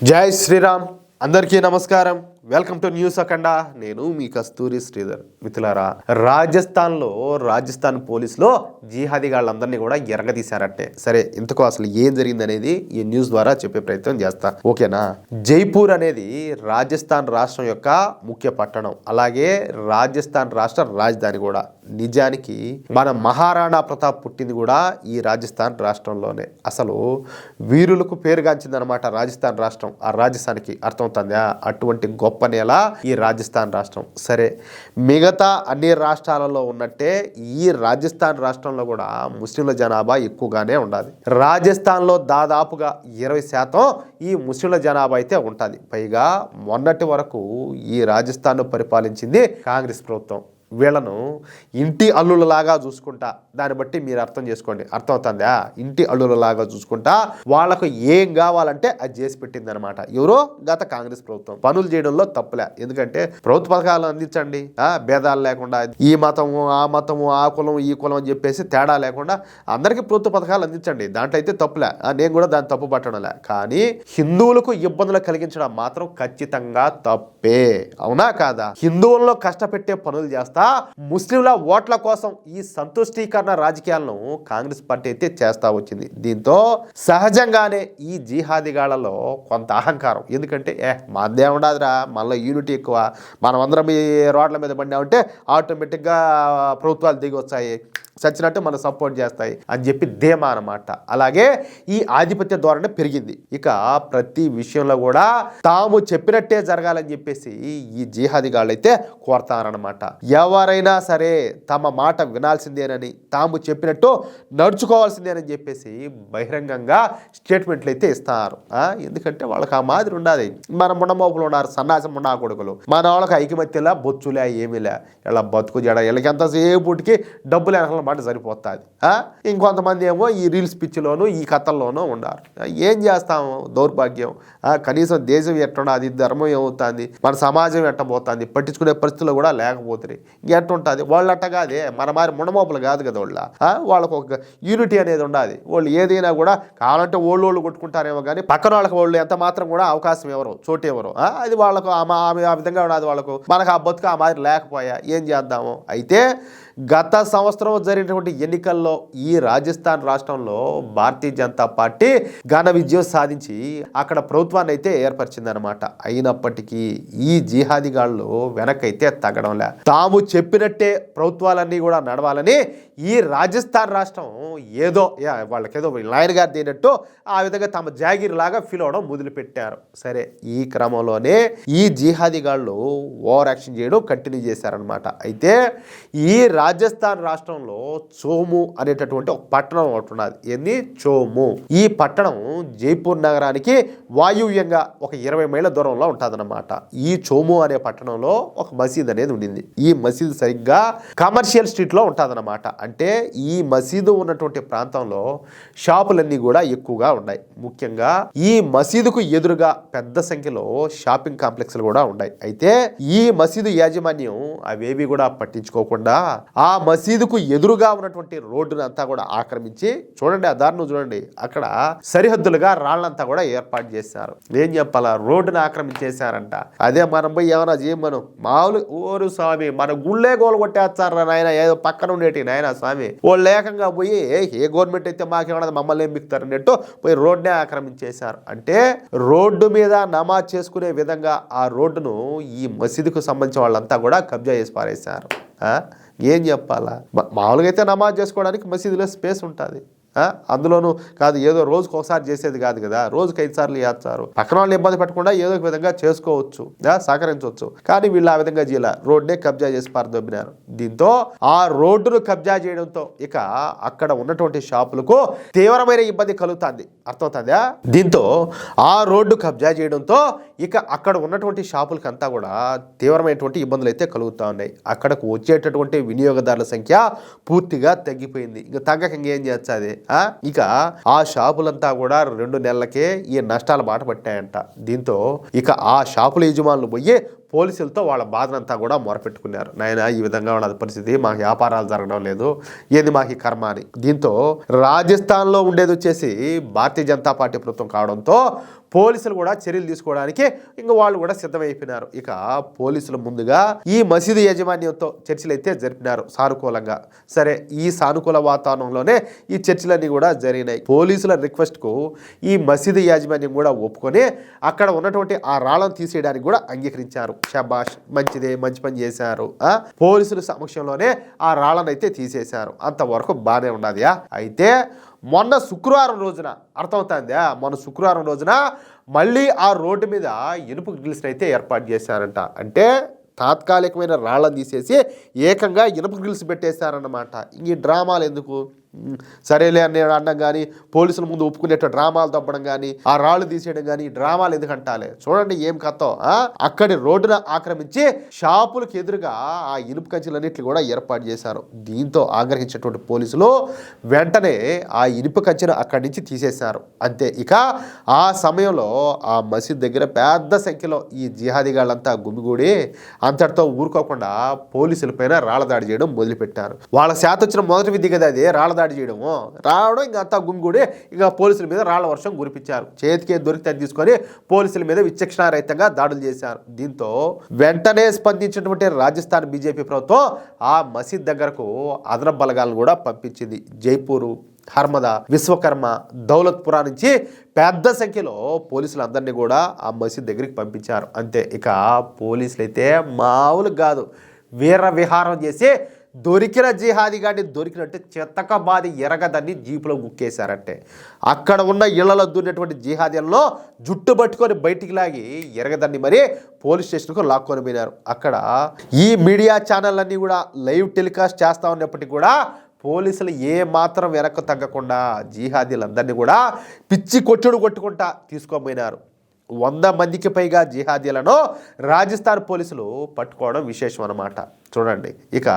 జై శ్రీరామ్. అందరికీ నమస్కారం. వెల్కమ్ టు న్యూస్ అఖండ. నేను మీ కస్తూరి శ్రీధర్. మిత్రులారా, రాజస్థాన్ పోలీసులో జిహాదీ గాళ్ళందరినీ కూడా ఎరగదీశారట్టే. సరే, ఇంతకు అసలు ఏం జరిగింది అనేది ఈ న్యూస్ ద్వారా చెప్పే ప్రయత్నం చేస్తా, ఓకేనా? జైపూర్ అనేది రాజస్థాన్ రాష్ట్రం యొక్క ముఖ్య పట్టణం, అలాగే రాజస్థాన్ రాష్ట్ర రాజధాని కూడా. నిజానికి మన మహారాణా ప్రతాప్ పుట్టింది కూడా ఈ రాజస్థాన్ రాష్ట్రంలోనే. అసలు వీరులకు పేరుగాంచిందనమాట రాజస్థాన్ రాష్ట్రం. ఆ రాజస్థాన్కి అర్థమవుతుందా? అటువంటి గొప్ప నేల ఈ రాజస్థాన్ రాష్ట్రం. సరే, మిగతా అన్ని రాష్ట్రాలలో ఉన్నట్టే ఈ రాజస్థాన్ రాష్ట్రంలో కూడా ముస్లింల జనాభా ఎక్కువగానే ఉండాలి. రాజస్థాన్లో దాదాపుగా 20% ఈ ముస్లింల జనాభా అయితే ఉంటుంది. పైగా మొన్నటి వరకు ఈ రాజస్థాన్ పరిపాలించింది కాంగ్రెస్ ప్రభుత్వం. వీళ్ళను ఇంటి అల్లులలాగా చూసుకుంటా, దాన్ని బట్టి మీరు అర్థం చేసుకోండి. అర్థమవుతుందా? ఇంటి అల్లులలాగా చూసుకుంటా వాళ్ళకు ఏం కావాలంటే అది చేసి పెట్టింది అనమాట. ఎవరో గత కాంగ్రెస్ ప్రభుత్వం. పనులు చేయడంలో తప్పులే, ఎందుకంటే ప్రభుత్వ పథకాలు అందించండి, భేదాలు లేకుండా, ఈ మతము ఆ మతము ఆ కులం ఈ కులం అని చెప్పేసి తేడా లేకుండా అందరికీ ప్రభుత్వ పథకాలు అందించండి, దాంట్లో అయితే తప్పులే. నేను కూడా దాన్ని తప్పు పట్టడంలే. కానీ హిందువులకు ఇబ్బందులు కలిగించడం మాత్రం ఖచ్చితంగా తప్పే. అవునా కాదా? హిందువుల్లో కష్టపెట్టే పనులు చేస్తా ముస్లింల ఓట్ల కోసం ఈ సంతుష్టీకరణ రాజకీయాలను కాంగ్రెస్ పార్టీ అయితే చేస్తా వచ్చింది. దీంతో సహజంగానే ఈ జిహాదీగాళ్లలో కొంత అహంకారం. ఎందుకంటే మాదే ఉండదురా, మళ్ళీ యూనిటీ ఎక్కువ, మనమందరం ఈ రోడ్ల మీద పడినామంటే ఆటోమేటిక్గా ప్రభుత్వాలు దిగి వచ్చాయి, చచ్చినట్టు మనం సపోర్ట్ చేస్తాయి అని చెప్పి ధీమా అనమాట. అలాగే ఈ ఆధిపత్య ధోరణి పెరిగింది. ఇక ప్రతి విషయంలో కూడా తాము చెప్పినట్టే జరగాలని చెప్పేసి ఈ జిహాదీ గాళ్ళు అయితే కోరతారనమాట. ఎవరైనా సరే తమ మాట వినాల్సిందేనని, తాము చెప్పినట్టు నడుచుకోవాల్సిందేనని చెప్పేసి బహిరంగంగా స్టేట్మెంట్లు అయితే ఇస్తారు. ఎందుకంటే వాళ్ళకి ఆ మాదిరి ఉండాలి. మన ముండమోపులు ఉన్నారు, సన్నాసం ముండా కొడుకులు. మన వాళ్ళకి ఐకమత్యలా బొచ్చులే ఏమీలే, ఇలా బతుకు జడ, వీళ్ళకి ఎంతసేపుటికి డబ్బులు వెనకాల మాట సరిపోతుంది. ఇంకొంతమంది ఏమో ఈ రీల్స్ పిచ్చిలోను ఈ కథల్లోనూ ఉండారు. ఏం చేస్తాము? దౌర్భాగ్యం. కనీసం దేశం ఎట్టుండదు, ధర్మం ఏమవుతుంది, మన సమాజం ఎట్టబోతుంది, పట్టించుకునే పరిస్థితులు కూడా లేకపోతుంది. ఎట్టుంటుంది? వాళ్ళు అట్టగాదే, మన మారి ముండమోపులు కాదు కదా వాళ్ళకు ఒక యూనిటీ అనేది ఉండాలి. వాళ్ళు ఏదైనా కూడా కావాలంటే ఓళ్ళు కొట్టుకుంటారేమో కానీ పక్కన వాళ్ళకి వాళ్ళు ఎంత మాత్రం కూడా అవకాశం ఎవరు, చోటు ఎవరు, అది వాళ్ళకు ఆ విధంగా ఉన్నది. వాళ్ళకు మనకు ఆ బతుకు ఆ మాదిరి లేకపోయా ఏం చేద్దాము? అయితే గత సంవత్సరం జరిగినటువంటి ఎన్నికల్లో ఈ రాజస్థాన్ రాష్ట్రంలో భారతీయ జనతా పార్టీ ఘన విజయం సాధించి అక్కడ ప్రభుత్వాన్ని అయితే ఏర్పరిచిందనమాట. అయినప్పటికీ ఈ జిహాదీగాళ్ళు వెనకైతే తగ్గడంలే. తాము చెప్పినట్టే ప్రభుత్వాలన్నీ కూడా నడవాలని ఈ రాజస్థాన్ రాష్ట్రం ఏదో వాళ్ళకేదో లాయర్ గారు తినట్టు ఆ విధంగా తమ జాగీర్ లాగా ఫీల్ అవడం మొదలుపెట్టారు. సరే, ఈ క్రమంలోనే ఈ జిహాదీగాళ్ళు ఓవర్ యాక్షన్ చేయడం కంటిన్యూ చేశారనమాట. అయితే ఈ రాజస్థాన్ రాష్ట్రంలో చోము అనేటటువంటి ఒక పట్టణం ఒకటి ఉన్నది. ఏంది? చోము. ఈ పట్టణం జైపూర్ నగరానికి వాయువ్యంగా ఒక 20 మైళ్ళ దూరంలో ఉంటుందన్నమాట. ఈ చోము అనే పట్టణంలో ఒక మసీద్ అనేది ఉండింది. ఈ మసీద్ సరిగ్గా కమర్షియల్ స్ట్రీట్లో ఉంటుందన్నమాట. అంటే ఈ మసీదు ఉన్నటువంటి ప్రాంతంలో షాపులన్నీ కూడా ఎక్కువగా ఉన్నాయి. ముఖ్యంగా ఈ మసీదుకు ఎదురుగా పెద్ద సంఖ్యలో షాపింగ్ కాంప్లెక్స్లు కూడా ఉన్నాయి. అయితే ఈ మసీదు యాజమాన్యం అవేవి కూడా పట్టించుకోకుండా ఆ మసీదుకు ఎదురుగా ఉన్నటువంటి రోడ్డును అంతా కూడా ఆక్రమించి, చూడండి ఆ దారిని చూడండి, అక్కడ సరిహద్దులుగా రాళ్లంతా కూడా ఏర్పాటు చేశారు. ఏం చెప్పాలా? రోడ్డును ఆక్రమించేశారంట. అదే మనం పోయి ఏమైనా చేయమను, మామూలు ఓరు స్వామి మన గుళ్ళే గోలు కొట్టేస్తారా నాయన, ఏదో పక్కన ఉండేటి నాయన స్వామి. వాళ్ళు లేకంగా పోయి ఏ గవర్నమెంట్ అయితే మాకేమన్నా మమ్మల్ని ఏం బిక్తారు అన్నట్టు పోయి రోడ్నే ఆక్రమించేశారు. అంటే రోడ్డు మీద నమాజ్ చేసుకునే విధంగా ఆ రోడ్డును ఈ మసీదుకు సంబంధించిన వాళ్ళంతా కూడా కబ్జా చేసి పారేశారు. ఏం చెప్పాలా? మామూలుగా అయితే నమాజ్ చేసుకోవడానికి మసీదులో స్పేస్ ఉంటుంది. అందులోనూ కాదు ఏదో రోజుకు ఒకసారి చేసేది కాదు కదా, రోజుకి 5 సార్లు చేస్తారు. పక్కన వాళ్ళు ఇబ్బంది పెట్టకుండా ఏదో ఒక విధంగా చేసుకోవచ్చు, సహకరించవచ్చు. కానీ వీళ్ళు ఆ విధంగా చేయాల, రోడ్నే కబ్జా చేసి పారదొబ్బినారు. దీంతో ఆ రోడ్డును కబ్జా చేయడంతో ఇక అక్కడ ఉన్నటువంటి షాపులకు తీవ్రమైన ఇబ్బంది కలుగుతుంది. అర్థమవుతుందా? దీంతో ఆ రోడ్డు కబ్జా చేయడంతో ఇక అక్కడ ఉన్నటువంటి షాపులకంతా కూడా తీవ్రమైనటువంటి ఇబ్బందులు అయితే కలుగుతూ ఉన్నాయి. అక్కడకు వచ్చేటటువంటి వినియోగదారుల సంఖ్య పూర్తిగా తగ్గిపోయింది. ఇంకా తగ్గక ఇంకేం చేస్తుంది? ఇక ఆ షాపులంతా కూడా 2 నెలలకే ఈ నష్టాల బాట పట్టాయంట. దీంతో ఇక ఆ షాపుల యజమానులు పోయి పోలీసులతో వాళ్ళ బాధనంతా కూడా మొరపెట్టుకున్నారు. నాయన ఈ విధంగా ఉన్నది పరిస్థితి, మాకు వ్యాపారాలు జరగడం లేదు, ఏది మాకు కర్మ అని. దీంతో రాజస్థాన్లో ఉండేది వచ్చేసి భారతీయ జనతా పార్టీ ప్రభుత్వం కావడంతో పోలీసులు కూడా చర్యలు తీసుకోవడానికి ఇంకా వాళ్ళు కూడా సిద్ధమైపోయినారు. ఇక పోలీసులు ముందుగా ఈ మసీదు యాజమాన్యంతో చర్చలు అయితే జరిపినారు సానుకూలంగా. సరే, ఈ సానుకూల వాతావరణంలోనే ఈ చర్చలన్నీ కూడా జరిగినాయి. పోలీసుల రిక్వెస్ట్కు ఈ మసీదు యాజమాన్యం కూడా ఒప్పుకొని అక్కడ ఉన్నటువంటి ఆ రాళ్ళను తీసేయడానికి కూడా అంగీకరించారు. షబాష్, మంచిదే, మంచి పని చేశారు. పోలీసుల సమక్షంలోనే ఆ రాళ్ళను అయితే తీసేశారు. అంతవరకు బాగానే ఉన్నది. అయితే మొన్న శుక్రవారం రోజున అర్థమవుతుందా, మొన్న శుక్రవారం రోజున మళ్ళీ ఆ రోడ్డు మీద ఇనుప గ్రిల్స్ అయితే ఏర్పాటు చేశారంట. అంటే తాత్కాలికమైన రాళ్ళను తీసేసి ఏకంగా ఇనుప గ్రిల్స్ పెట్టేశారన్నమాట. ఈ డ్రామాలు ఎందుకు? సరేలే అని అనడం కానీ, పోలీసుల ముందు ఒప్పుకునేట డ్రామాలు తప్పడం కానీ, ఆ రాళ్ళు తీసేయడం కానీ, డ్రామాలు ఎందుకు అంటాలే? చూడండి ఏం కథో. అక్కడి రోడ్డున ఆక్రమించి షాపులకు ఎదురుగా ఆ ఇనుపు కంచెలన్నింటినీ కూడా ఏర్పాటు చేశారు. దీంతో ఆగ్రహించినటువంటి పోలీసులు వెంటనే ఆ ఇనుపు కంచెను అక్కడి నుంచి తీసేశారు. అంతే. ఇక ఆ సమయంలో ఆ మసీద్ దగ్గర పెద్ద సంఖ్యలో ఈ జిహాదీగాళ్ళంతా గుమిగూడి అంతటితో ఊరుకోకుండా పోలీసుల పైన రాళ్ల దాడి చేయడం మొదలుపెట్టారు. వాళ్ళ శాత వచ్చిన మొదటి విధి కదా అది, రాళ్ల దాడి చేయడము. రావడం ఇంకా అంతా గుమిగూడి ఇక పోలీసుల మీద రాళ్ల వర్షం కురిపించారు. చేతికి దొరికితే తీసుకొని పోలీసుల మీద విచక్షణారహితంగా దాడులు చేశారు. దీంతో వెంటనే స్పందించినటువంటి రాజస్థాన్ బీజేపీ ప్రభుత్వం ఆ మసీద్ దగ్గరకు అదనపు బలగాలను కూడా పంపించింది. జైపూరు, హర్మదా, విశ్వకర్మ, దౌలత్పురా నుంచి పెద్ద సంఖ్యలో పోలీసులు అందరినీ కూడా ఆ మసీద్ దగ్గరికి పంపించారు. అంతే. ఇక పోలీసులు అయితే మామూలు కాదు, వీర విహారం చేసి దొరికిన జిహాదీ గాడిని దొరికినట్టు చెత్తక బాది ఎరగదాన్ని జీపులో గుక్కేశారంటే అక్కడ ఉన్న ఇళ్లలో దూరినటువంటి జిహాదీలలో జుట్టు పట్టుకొని బయటికి లాగి ఎరగదాన్ని మరి పోలీస్ స్టేషన్కు లాక్కొని పోయినారు. అక్కడ ఈ మీడియా ఛానళ్ళన్నీ కూడా లైవ్ టెలికాస్ట్ చేస్తూ ఉన్నప్పటికీ కూడా పోలీసులు ఏ మాత్రం వెనక్కు తగ్గకుండా జిహాదీలందరినీ కూడా పిచ్చి కొట్టుకుంటా తీసుకోపోయినారు. 100 మందికి పైగా జిహాదీలను రాజస్థాన్ పోలీసులు పట్టుకోవడం విశేషం అన్నమాట. చూడండి. ఇక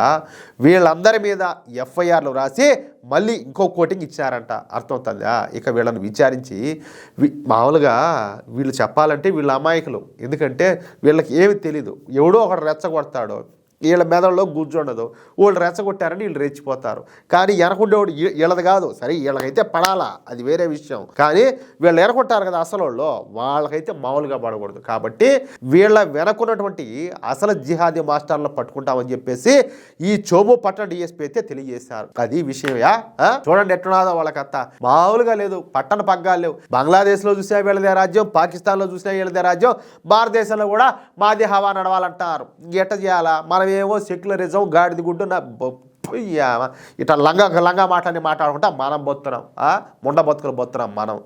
వీళ్ళందరి మీద ఎఫ్ఐఆర్లు రాసి మళ్ళీ ఇంకో కోటింగ్ ఇచ్చారంట. అర్థమవుతుందా? ఇక వీళ్ళని విచారించి మామూలుగా వీళ్ళు చెప్పాలంటే వీళ్ళ అమాయకులు. ఎందుకంటే వీళ్ళకి ఏమి తెలీదు. ఎవడో ఒకడు రెచ్చగొడతాడు, వీళ్ళ మెదడులో గుజ్జుండదు, వాళ్ళు రెచ్చగొట్టారని వీళ్ళు రెచ్చిపోతారు. కానీ వెనకుండేవాడు వీళ్ళది కాదు. సరే, వీళ్ళకైతే పడాలా, అది వేరే విషయం. కానీ వీళ్ళు ఎనకొట్టారు కదా అసలు వాళ్ళకైతే మామూలుగా పడకూడదు. కాబట్టి వీళ్ళ వెనకున్నటువంటి అసలు జిహాదీ మాస్టర్లను పట్టుకుంటామని చెప్పేసి ఈ చోము పట్టణ డిఎస్పీ అయితే తెలియజేశారు. అది విషయమా? చూడండి ఎట్టున్నాదో వాళ్ళకంత మామూలుగా లేదు. పట్టణ పగ్గాలు లేవు. బంగ్లాదేశ్లో చూసినా వీళ్ళదే రాజ్యం, పాకిస్తాన్లో చూసినా వీళ్ళదే రాజ్యం, భారతదేశంలో కూడా మాది హవా నడవాలంటారు. ఎట్ట చేయాలా? మనం ఏమో సెక్యులరిజం గాడిది గుడ్డు ఇట్లా లంగా మాట్లాడుకుంటా మనం బొత్తున్నాం, ముండ బతుకులు బొత్తున్నాం మనం.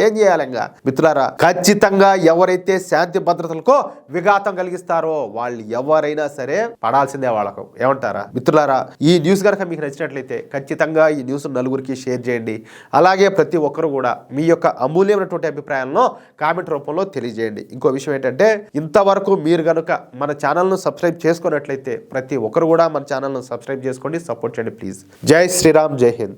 ఏం చేయాలి? ఇంకా మిత్రులారా, ఖచ్చితంగా ఎవరైతే శాంతి భద్రతలకు విఘాతం కలిగిస్తారో వాళ్ళు ఎవరైనా సరే పడాల్సిందే వాళ్ళకు. ఏమంటారా మిత్రులారా? ఈ న్యూస్ కనుక మీకు నచ్చినట్లయితే ఖచ్చితంగా ఈ న్యూస్ నలుగురికి షేర్ చేయండి. అలాగే ప్రతి ఒక్కరు కూడా మీ యొక్క అమూల్యమైనటువంటి అభిప్రాయాలను కామెంట్ రూపంలో తెలియజేయండి. ఇంకో విషయం ఏంటంటే, ఇంతవరకు మీరు కనుక మన ఛానల్ను సబ్స్క్రైబ్ చేసుకున్నట్లయితే ప్రతి ఒక్కరు కూడా మన ఛానల్ను సబ్స్క్రైబ్ చేసుకోండి, సపోర్ట్ చేయండి ప్లీజ్. జై శ్రీరామ్, జై హింద్.